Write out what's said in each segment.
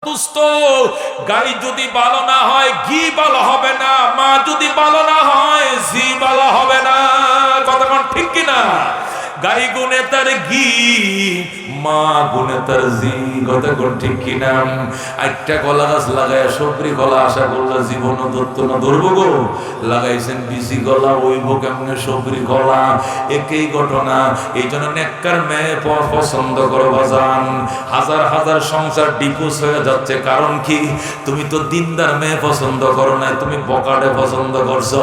দুস্থ গাড়ি যদি ভালো না হয় ঘি ভালো হবে না, মা যদি ভালো না হয় জি ভালো হবে না। কথা কোন ঠিক কিনা? গাই গুনে তার ঘি, মা গুনে তার জি। কথা কোন ঠিক কিনা? একটা কলা গাছ লাগায় সবরি কলা আশা করলে জীবন ধরত না, ধরবো গো। লাগাইছেন বিসি কলা, ওইব কেমনে সবরি কলা, একই ঘটনা। এই জন্য নেককার মেয়ে পছন্দ করো বাজান। হাজার হাজার সংসার ডিভোর্স হয়ে যাচ্ছে, কারণ কি? তুমি তো দিনদার মেয়ে পছন্দ করো না, তুমি বকাটে পছন্দ করছো।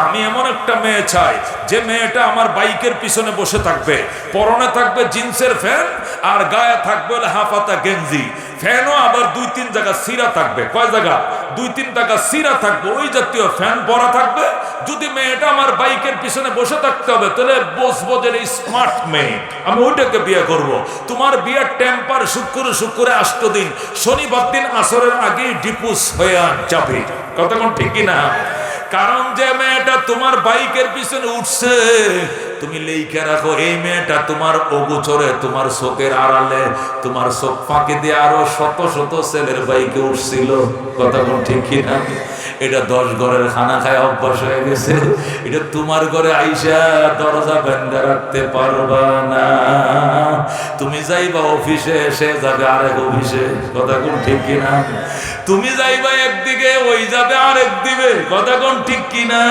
আমি এমন একটা মেয়ে চাই যে মেয়েটা আমার বাইকের পিছনে বসে থাকবে, পরনে থাকবে জিন্সের ফ্যান আর গায়ে থাকবে হাফাতা গেঞ্জি। ফ্যানও আবার 2-3 জায়গা সিরা থাকবে। কয় জায়গা? 2-3 জায়গা সিরা থাকবে, ওই জাতীয় ফ্যান পরা থাকবে। যদি মেয়েটা আমার বাইকের পিছনে বসে থাকতে হবে, তাহলে বসবো যে স্মার্ট মেয়ে, আমি ওইটাকে বিয়ে করব। তোমার বিয়ের টেম্পার শুক্রে 8 দিন, শনিবার দিন আসরের আগেই ডিপুস হয়ে যাবে। কথা কোন ঠিক না? কারণ যে মেয়েটা তোমার বাইকের পিছনে উঠছে, তুমি লেখা রাখো এই মেয়েটা তোমার অগোচরে, তোমার চোখের আড়ালে, তোমার চোখ ফাঁকে দিয়ে আরো শত শত ছেলের বাইকে উঠছিল। কথা কোন ঠিক কিনা? এটা 10 ঘরের খানা খায় অভ্যাস হয়ে গেছে। এটা তোমার ঘরে আইসা দরজা বেঁধে রাখতে পারবা না। তুমি যাইবা অফিসে, সে যাবে আরেক অফিসে। কথা কোন ঠিক কিনা? তুমি যাইবা একদিকে, ওই যাবে আরেক দিকে। কথা কোন ঠিক কিনা?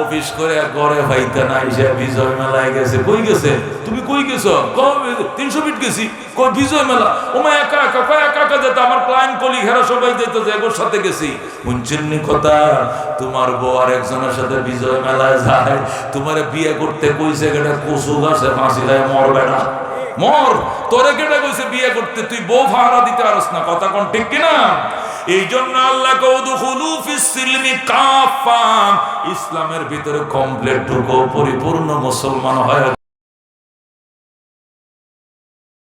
অফিস করে ঘরে ভাইতে না আইসা বিজয় মেলায় গেছে। কই গেছে? তুমি কই গেছো? 300 ফিট গেছি। কই বিজয় মেলা? ওমা একা একা, কয় একা একা যেত, আমার ক্লায়েন্ট কলিগ হেরা সবাই যেত, যে এগোর সাথে গেছি। শুনছেন কথা? তোমার বউ আর একজনের সাথে বিজয় মেলায় যায়, তোমারে বিয়ে করতে কইছে গেটা কচু গাছে ফাঁসি দেয়, মরবে না মর। তোরে কেটে কইছে বিয়ে করতে, তুই বউ ভাড়া দিতে পারস না। কথা কোন ঠিক কিনা? এই জন্য আল্লাহ কউদুখুলু ফিস সিলমি কাফা, ইসলামের ভিতরে কমপ্লিট ঢুকো, পরিপূর্ণ মুসলমান হয়।